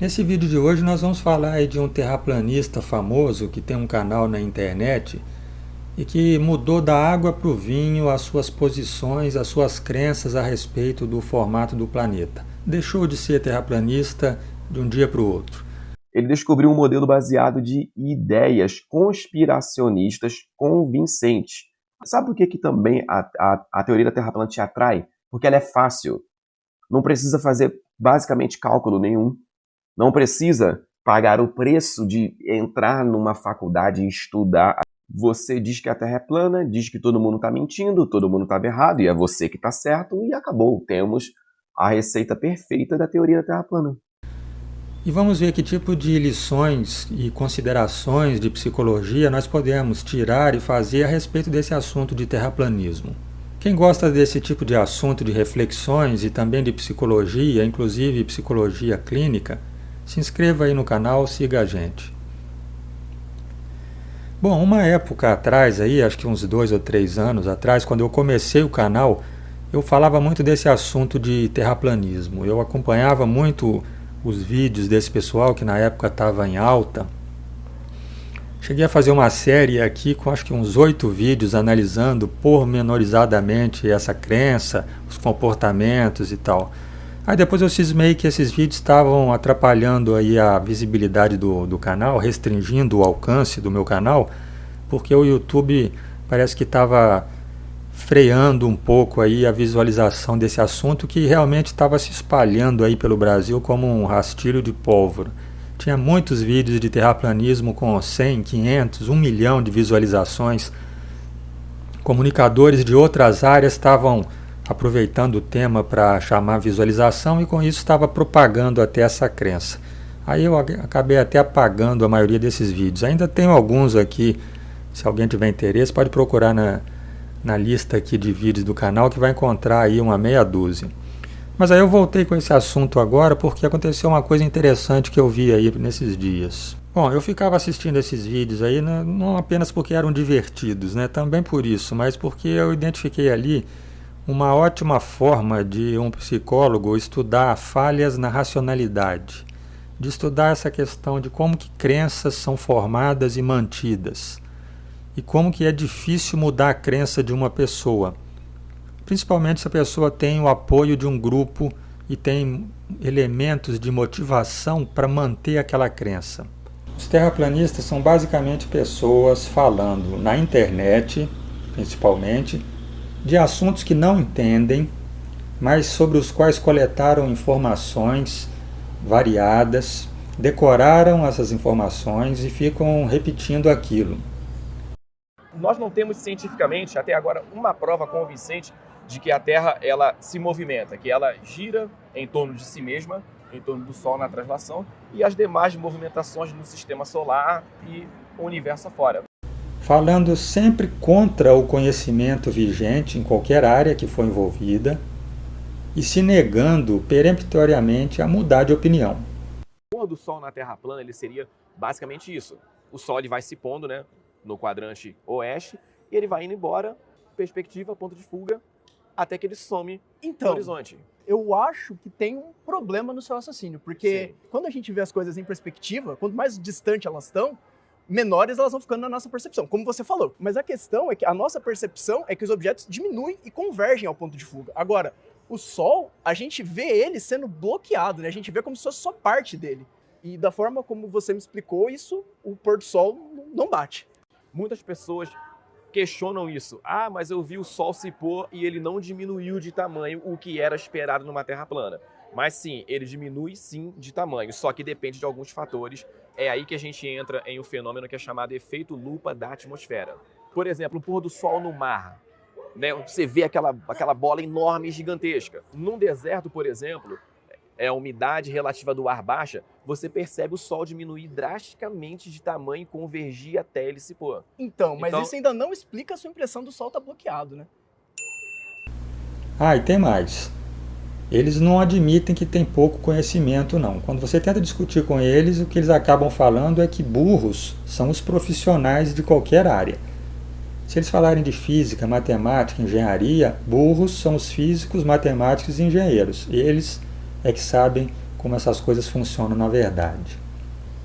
Nesse vídeo de hoje nós vamos falar aí de um terraplanista famoso que tem um canal na internet e que mudou da água para o vinho as suas posições, as suas crenças a respeito do formato do planeta. Deixou de ser terraplanista de um dia para o outro. Ele descobriu um modelo baseado de ideias conspiracionistas convincentes. Sabe por que também a teoria da Terra plana te atrai? Porque ela é fácil. Não precisa fazer basicamente cálculo nenhum. Não precisa pagar o preço de entrar numa faculdade e estudar. Você diz que a Terra é plana, diz que todo mundo está mentindo, todo mundo estava errado, e é você que está certo, e acabou. Temos a receita perfeita da teoria da Terra plana. E vamos ver que tipo de lições e considerações de psicologia nós podemos tirar e fazer a respeito desse assunto de terraplanismo. Quem gosta desse tipo de assunto de reflexões e também de psicologia, inclusive psicologia clínica, se inscreva aí no canal, siga a gente. Bom, uma época atrás, aí, acho que uns 2 ou 3 anos atrás, quando eu comecei o canal, eu falava muito desse assunto de terraplanismo. Eu acompanhava muito os vídeos desse pessoal que na época estava em alta. Cheguei a fazer uma série aqui com acho que uns 8 vídeos analisando pormenorizadamente essa crença, os comportamentos e tal. Aí depois eu cismei que esses vídeos estavam atrapalhando aí a visibilidade do canal, restringindo o alcance do meu canal, porque o YouTube parece que estava freando um pouco aí a visualização desse assunto que realmente estava se espalhando aí pelo Brasil como um rastilho de pólvora. Tinha muitos vídeos de terraplanismo com 100, 500, 1 milhão de visualizações. Comunicadores de outras áreas estavam aproveitando o tema para chamar visualização e com isso estava propagando até essa crença. Aí eu acabei até apagando a maioria desses vídeos. Ainda tenho alguns aqui, se alguém tiver interesse pode procurar na lista aqui de vídeos do canal que vai encontrar aí uma meia dúzia. Mas aí eu voltei com esse assunto agora porque aconteceu uma coisa interessante que eu vi aí nesses dias. Bom, eu ficava assistindo esses vídeos aí não apenas porque eram divertidos, né? Também por isso, mas porque eu identifiquei ali uma ótima forma de um psicólogo estudar falhas na racionalidade, de estudar essa questão de como que crenças são formadas e mantidas, e como que é difícil mudar a crença de uma pessoa, principalmente se a pessoa tem o apoio de um grupo e tem elementos de motivação para manter aquela crença. Os terraplanistas são basicamente pessoas falando na internet, principalmente, de assuntos que não entendem, mas sobre os quais coletaram informações variadas, decoraram essas informações e ficam repetindo aquilo. Nós não temos cientificamente, até agora, uma prova convincente de que a Terra ela se movimenta, que ela gira em torno de si mesma, em torno do Sol na translação, e as demais movimentações no sistema solar e o universo afora. Falando sempre contra o conhecimento vigente em qualquer área que for envolvida e se negando peremptoriamente a mudar de opinião. O pôr do Sol na Terra plana ele seria basicamente isso. O Sol ele vai se pondo, né, no quadrante oeste e ele vai indo embora, perspectiva, ponto de fuga, até que ele some no horizonte. Eu acho que tem um problema no seu raciocínio, porque quando a gente vê as coisas em perspectiva, quanto mais distante elas estão, menores elas vão ficando na nossa percepção, como você falou. Mas a questão é que a nossa percepção é que os objetos diminuem e convergem ao ponto de fuga. Agora, o Sol, a gente vê ele sendo bloqueado, né? A gente vê como se fosse só parte dele. E da forma como você me explicou isso, o pôr do Sol não bate. Muitas pessoas questionam isso. Ah, mas eu vi o Sol se pôr e ele não diminuiu de tamanho o que era esperado numa Terra plana. Mas sim, ele diminui sim de tamanho, só que depende de alguns fatores. É aí que a gente entra em um fenômeno que é chamado efeito lupa da atmosfera. Por exemplo, o pôr do Sol no mar. Né? Você vê aquela bola enorme e gigantesca. Num deserto, por exemplo, a umidade relativa do ar baixa, você percebe o Sol diminuir drasticamente de tamanho e convergir até ele se pôr. Então, mas isso ainda não explica a sua impressão do Sol estar bloqueado, né? Ah, e tem mais. Eles não admitem que tem pouco conhecimento, não. Quando você tenta discutir com eles, o que eles acabam falando é que burros são os profissionais de qualquer área. Se eles falarem de física, matemática, engenharia, burros são os físicos, matemáticos e engenheiros. Eles é que sabem como essas coisas funcionam na verdade.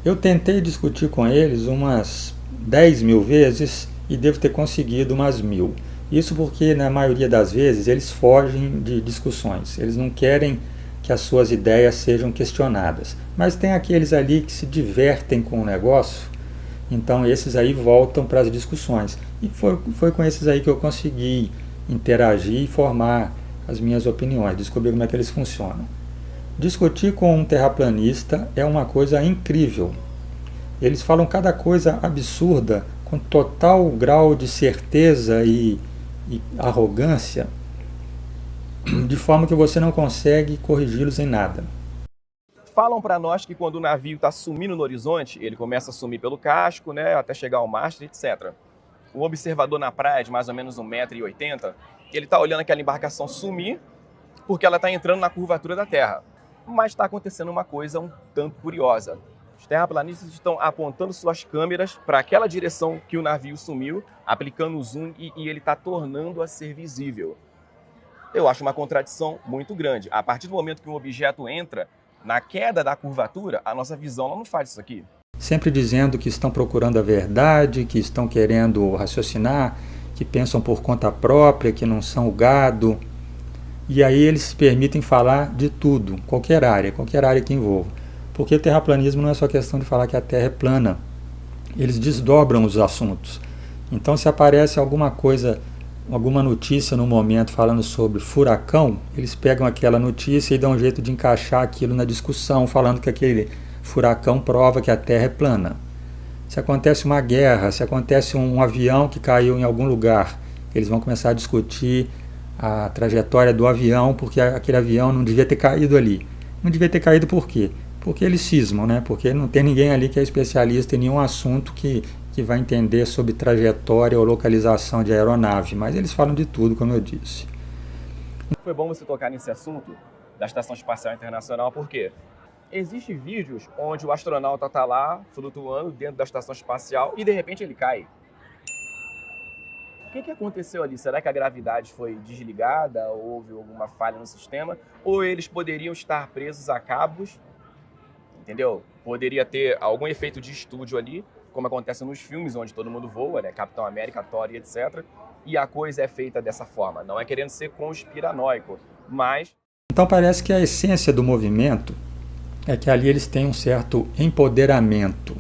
Eu tentei discutir com eles umas 10.000 vezes e devo ter conseguido umas 1.000. Isso porque, na maioria das vezes, eles fogem de discussões. Eles não querem que as suas ideias sejam questionadas. Mas tem aqueles ali que se divertem com o negócio, então esses aí voltam para as discussões. E foi com esses aí que eu consegui interagir e formar as minhas opiniões, descobrir como é que eles funcionam. Discutir com um terraplanista é uma coisa incrível. Eles falam cada coisa absurda, com total grau de certeza e arrogância, de forma que você não consegue corrigi-los em nada. Falam para nós que quando o navio está sumindo no horizonte, ele começa a sumir pelo casco, né, até chegar ao mastro, etc. O observador na praia, de mais ou menos 1,80 m, ele está olhando aquela embarcação sumir porque ela está entrando na curvatura da Terra. Mas está acontecendo uma coisa um tanto curiosa. Os terraplanistas estão apontando suas câmeras para aquela direção que o navio sumiu, aplicando o zoom e ele está tornando a ser visível. Eu acho uma contradição muito grande. A partir do momento que um objeto entra na queda da curvatura, a nossa visão ela não faz isso aqui. Sempre dizendo que estão procurando a verdade, que estão querendo raciocinar, que pensam por conta própria, que não são o gado. E aí eles se permitem falar de tudo, qualquer área que envolva. Porque o terraplanismo não é só questão de falar que a Terra é plana. Eles desdobram os assuntos. Então, se aparece alguma coisa, alguma notícia no momento falando sobre furacão, eles pegam aquela notícia e dão um jeito de encaixar aquilo na discussão, falando que aquele furacão prova que a Terra é plana. Se acontece uma guerra, se acontece um avião que caiu em algum lugar, eles vão começar a discutir a trajetória do avião, porque aquele avião não devia ter caído ali. Não devia ter caído por quê? Porque eles cismam, né? Porque não tem ninguém ali que é especialista em nenhum assunto que vai entender sobre trajetória ou localização de aeronave, mas eles falam de tudo, como eu disse. Foi bom você tocar nesse assunto da Estação Espacial Internacional, porque existem vídeos onde o astronauta está lá, flutuando dentro da estação espacial e de repente ele cai. O que aconteceu ali? Será que a gravidade foi desligada? Houve alguma falha no sistema? Ou eles poderiam estar presos a cabos? Entendeu? Poderia ter algum efeito de estúdio ali, como acontece nos filmes onde todo mundo voa, né? Capitão América, Thor e etc. E a coisa é feita dessa forma. Não é querendo ser conspiranoico, mas... Então parece que a essência do movimento é que ali eles têm um certo empoderamento.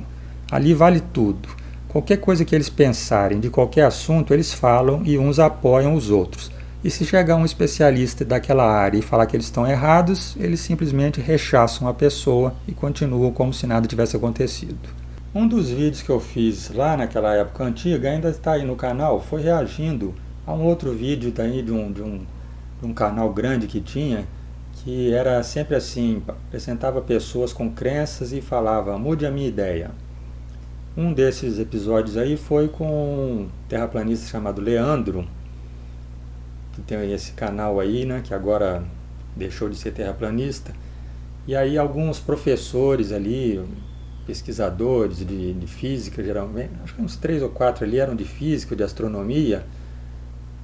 Ali vale tudo. Qualquer coisa que eles pensarem de qualquer assunto, eles falam e uns apoiam os outros. E se chegar um especialista daquela área e falar que eles estão errados, eles simplesmente rechaçam a pessoa e continuam como se nada tivesse acontecido. Um dos vídeos que eu fiz lá naquela época antiga, ainda está aí no canal, foi reagindo a um outro vídeo daí de um canal grande que tinha, que era sempre assim, apresentava pessoas com crenças e falava, mude a minha ideia. Um desses episódios aí foi com um terraplanista chamado Leandro, que tem esse canal aí, né, que agora deixou de ser terraplanista. E aí alguns professores ali, pesquisadores de física, geralmente, acho que uns 3 ou 4 ali eram de física, de astronomia,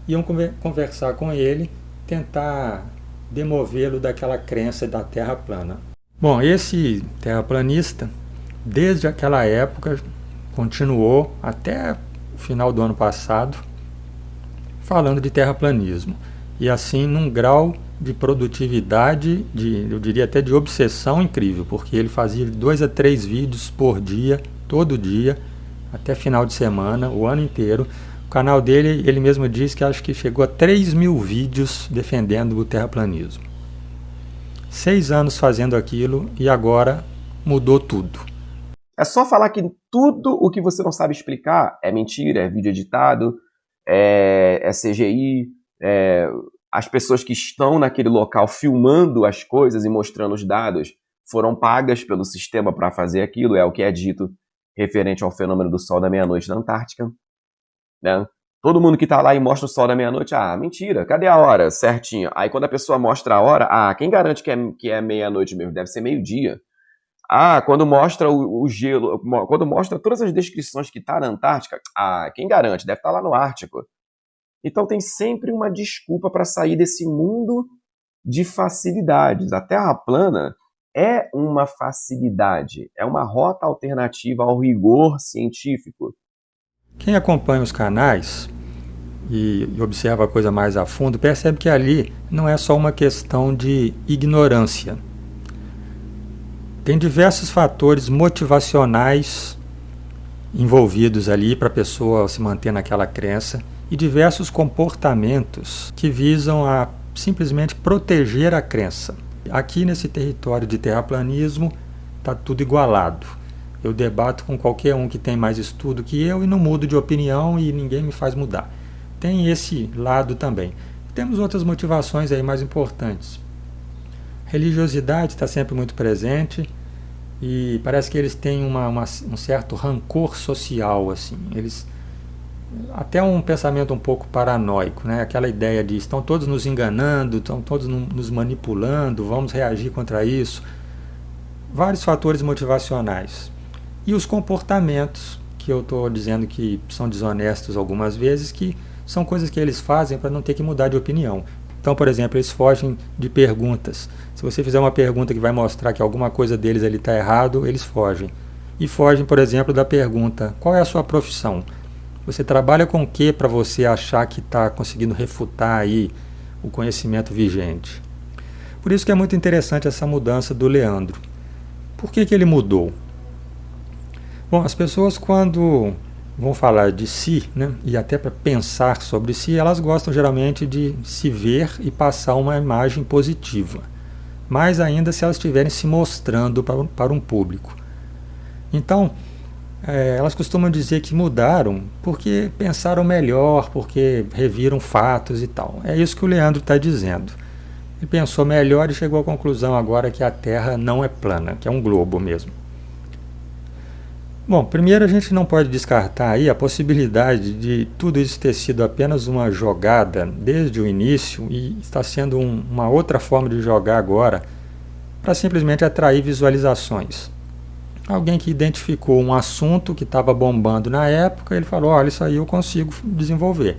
iam conversar com ele, tentar demovê-lo daquela crença da Terra plana. Bom, esse terraplanista, desde aquela época, continuou até o final do ano passado, falando de terraplanismo. E assim, num grau de produtividade, eu diria até de obsessão incrível, porque ele fazia 2 a 3 vídeos por dia, todo dia, até final de semana, o ano inteiro. O canal dele, ele mesmo diz que acho que chegou a 3.000 vídeos defendendo o terraplanismo. 6 anos fazendo aquilo e agora mudou tudo. É só falar que tudo o que você não sabe explicar é mentira, é vídeo editado, é CGI, as pessoas que estão naquele local filmando as coisas e mostrando os dados foram pagas pelo sistema para fazer aquilo, é o que é dito referente ao fenômeno do sol da meia-noite na Antártica. Né? Todo mundo que está lá e mostra o sol da meia-noite, mentira, cadê a hora certinho? Aí quando a pessoa mostra a hora, quem garante que é meia-noite mesmo? Deve ser meio-dia. Quando mostra o gelo, quando mostra todas as descrições que está na Antártica, quem garante? Deve estar lá no Ártico. Então tem sempre uma desculpa para sair desse mundo de facilidades. A Terra plana é uma facilidade, é uma rota alternativa ao rigor científico? Quem acompanha os canais e observa a coisa mais a fundo, percebe que ali não é só uma questão de ignorância. Tem diversos fatores motivacionais envolvidos ali para a pessoa se manter naquela crença e diversos comportamentos que visam a simplesmente proteger a crença. Aqui nesse território de terraplanismo está tudo igualado. Eu debato com qualquer um que tem mais estudo que eu e não mudo de opinião e ninguém me faz mudar. Tem esse lado também. Temos outras motivações aí mais importantes. Religiosidade está sempre muito presente e parece que eles têm um certo rancor social, assim. Eles até um pensamento um pouco paranoico, né? Aquela ideia de estão todos nos enganando, estão todos nos manipulando, vamos reagir contra isso. Vários fatores motivacionais. E os comportamentos, que eu estou dizendo que são desonestos algumas vezes, que são coisas que eles fazem para não ter que mudar de opinião. Então, por exemplo, eles fogem de perguntas. Se você fizer uma pergunta que vai mostrar que alguma coisa deles ali está errado, eles fogem. E fogem, por exemplo, da pergunta: qual é a sua profissão? Você trabalha com o que para você achar que está conseguindo refutar aí o conhecimento vigente? Por isso que é muito interessante essa mudança do Leandro. Por que ele mudou? Bom, as pessoas quando vão falar de si, né, e até para pensar sobre si, elas gostam geralmente de se ver e passar uma imagem positiva. Mais ainda se elas estiverem se mostrando para um público. Então, elas costumam dizer que mudaram porque pensaram melhor, porque reviram fatos e tal. É isso que o Leandro está dizendo. Ele pensou melhor e chegou à conclusão agora que a Terra não é plana, que é um globo mesmo. Bom, primeiro a gente não pode descartar aí a possibilidade de tudo isso ter sido apenas uma jogada desde o início e está sendo uma outra forma de jogar agora para simplesmente atrair visualizações. Alguém que identificou um assunto que estava bombando na época, ele falou, olha, isso aí eu consigo desenvolver.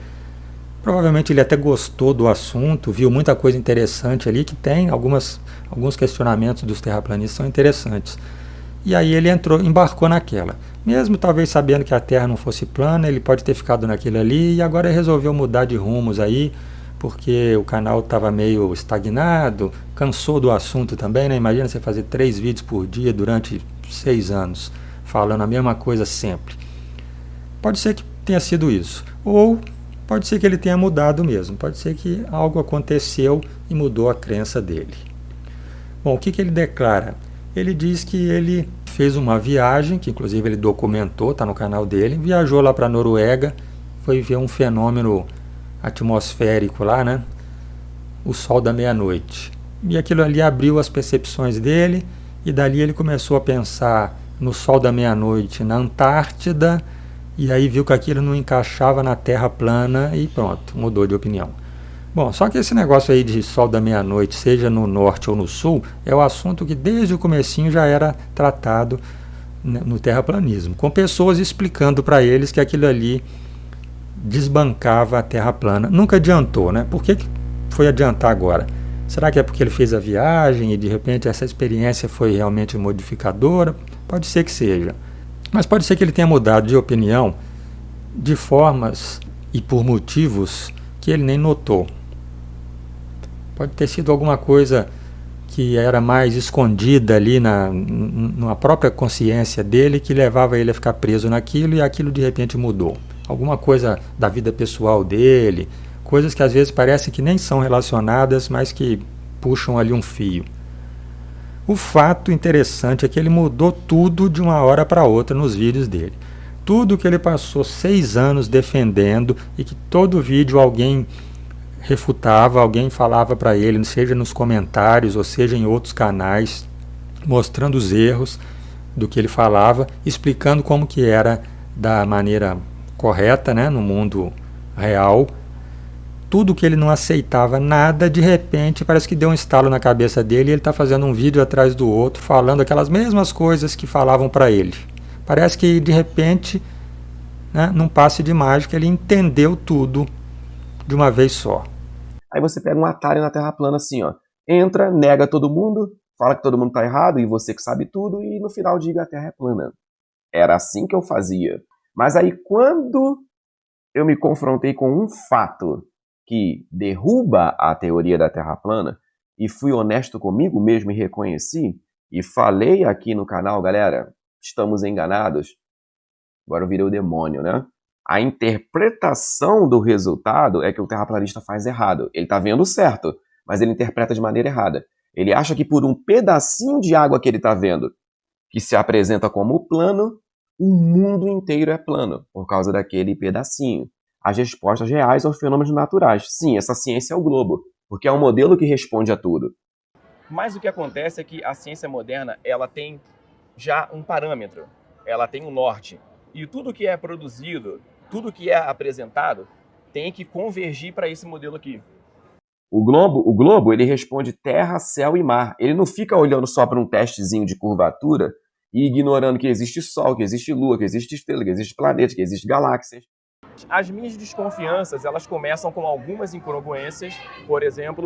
Provavelmente ele até gostou do assunto, viu muita coisa interessante ali, que tem alguns questionamentos dos terraplanistas são interessantes. E aí ele embarcou naquela. Mesmo talvez sabendo que a Terra não fosse plana, ele pode ter ficado naquilo ali e agora resolveu mudar de rumos aí, porque o canal estava meio estagnado, cansou do assunto também, né? Imagina você fazer 3 vídeos por dia durante 6 anos, falando a mesma coisa sempre. Pode ser que tenha sido isso. Ou pode ser que ele tenha mudado mesmo. Pode ser que algo aconteceu e mudou a crença dele. Bom, o que ele declara? Ele diz que ele fez uma viagem, que inclusive ele documentou, está no canal dele, viajou lá para a Noruega, foi ver um fenômeno atmosférico lá, né? O sol da meia-noite. E aquilo ali abriu as percepções dele, e dali ele começou a pensar no sol da meia-noite na Antártida, e aí viu que aquilo não encaixava na Terra plana e pronto, mudou de opinião. Bom, só que esse negócio aí de sol da meia-noite, seja no norte ou no sul, é o assunto que desde o comecinho já era tratado no terraplanismo, com pessoas explicando para eles que aquilo ali desbancava a Terra plana. Nunca adiantou, né? Por que foi adiantar agora? Será que é porque ele fez a viagem e de repente essa experiência foi realmente modificadora? Pode ser que seja. Mas pode ser que ele tenha mudado de opinião de formas e por motivos que ele nem notou. Pode ter sido alguma coisa que era mais escondida ali na própria consciência dele, que levava ele a ficar preso naquilo e aquilo de repente mudou. Alguma coisa da vida pessoal dele, coisas que às vezes parecem que nem são relacionadas, mas que puxam ali um fio. O fato interessante é que ele mudou tudo de uma hora para outra nos vídeos dele. Tudo que ele passou 6 anos defendendo e que todo vídeo alguém refutava, alguém falava para ele, seja nos comentários ou seja em outros canais, mostrando os erros do que ele falava, explicando como que era da maneira correta, né, no mundo real. Tudo que ele não aceitava nada, de repente parece que deu um estalo na cabeça dele e ele está fazendo um vídeo atrás do outro, falando aquelas mesmas coisas que falavam para ele. Parece que de repente, né, num passe de mágica, ele entendeu tudo de uma vez só. Aí você pega um atalho na Terra plana assim, ó. Entra, nega todo mundo, fala que todo mundo está errado e você que sabe tudo, e no final diga a Terra é plana. Era assim que eu fazia. Mas aí quando eu me confrontei com um fato que derruba a teoria da Terra plana, e fui honesto comigo mesmo e reconheci, e falei aqui no canal, galera, estamos enganados. Agora eu virei o demônio, né? A interpretação do resultado é que o terraplanista faz errado. Ele está vendo certo, mas ele interpreta de maneira errada. Ele acha que por um pedacinho de água que ele está vendo, que se apresenta como plano, o mundo inteiro é plano, por causa daquele pedacinho. As respostas reais aos fenômenos naturais. Sim, essa ciência é o globo, porque é um modelo que responde a tudo. Mas o que acontece é que a ciência moderna, ela tem já um parâmetro, ela tem um norte. E tudo que é produzido, tudo que é apresentado, tem que convergir para esse modelo aqui. O globo, ele responde terra, céu e mar. Ele não fica olhando só para um testezinho de curvatura e ignorando que existe Sol, que existe Lua, que existe estrela, que existe planeta, que existe galáxias. As minhas desconfianças, elas começam com algumas incongruências, por exemplo,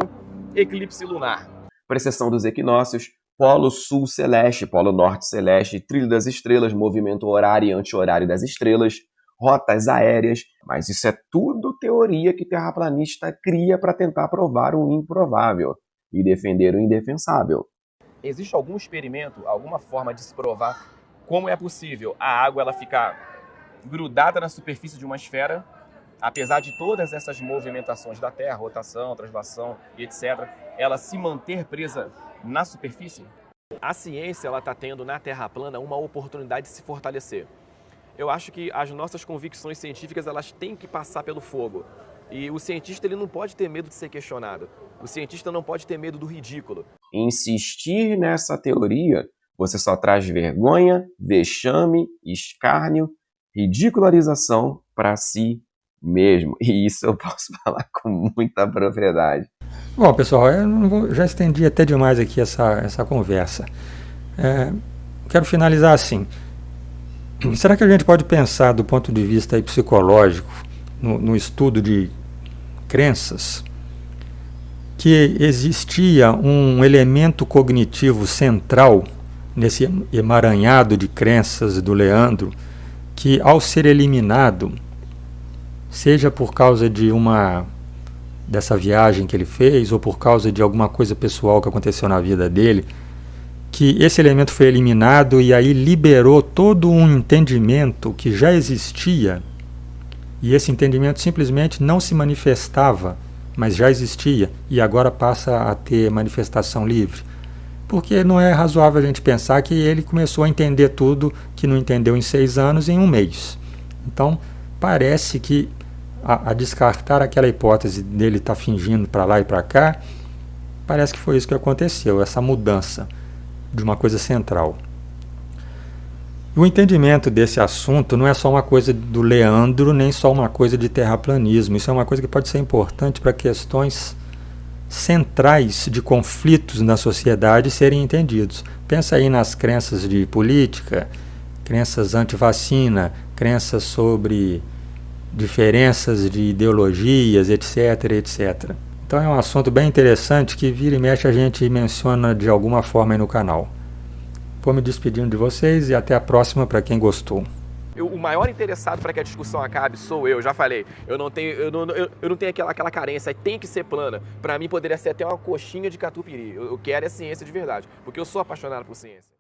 eclipse lunar. Precessão dos equinócios, polo sul celeste, polo norte celeste, trilho das estrelas, movimento horário e anti-horário das estrelas, rotas aéreas, mas isso é tudo teoria que terraplanista cria para tentar provar o improvável e defender o indefensável. Existe algum experimento, alguma forma de se provar como é possível a água ela ficar grudada na superfície de uma esfera, apesar de todas essas movimentações da Terra, rotação, translação e etc., ela se manter presa na superfície? A ciência ela está tendo na Terra plana uma oportunidade de se fortalecer. Eu acho que as nossas convicções científicas elas têm que passar pelo fogo. E o cientista ele não pode ter medo de ser questionado. O cientista não pode ter medo do ridículo. Insistir nessa teoria, você só traz vergonha, vexame, escárnio, ridicularização para si mesmo. E isso eu posso falar com muita propriedade. Bom, pessoal, já estendi até demais aqui essa conversa. Quero finalizar assim. Será que a gente pode pensar do ponto de vista aí psicológico, no estudo de crenças, que existia um elemento cognitivo central nesse emaranhado de crenças do Leandro, que ao ser eliminado, seja por causa dessa viagem que ele fez, ou por causa de alguma coisa pessoal que aconteceu na vida dele, que esse elemento foi eliminado e aí liberou todo um entendimento que já existia, e esse entendimento simplesmente não se manifestava, mas já existia, e agora passa a ter manifestação livre. Porque não é razoável a gente pensar que ele começou a entender tudo que não entendeu em 6 anos em 1 mês. Então, parece que a descartar aquela hipótese dele estar fingindo para lá e para cá, parece que foi isso que aconteceu, essa mudança de uma coisa central. O entendimento desse assunto não é só uma coisa do Leandro, nem só uma coisa de terraplanismo. Isso é uma coisa que pode ser importante para questões centrais de conflitos na sociedade serem entendidos. Pensa aí nas crenças de política, crenças anti-vacina, crenças sobre diferenças de ideologias, etc, etc. Então é um assunto bem interessante que vira e mexe a gente menciona de alguma forma aí no canal. Vou me despedindo de vocês e até a próxima para quem gostou. O maior interessado para que a discussão acabe sou eu, já falei. Eu não tenho aquela carência, tem que ser plana. Para mim poderia ser até uma coxinha de catupiry. Eu quero é ciência de verdade, porque eu sou apaixonado por ciência.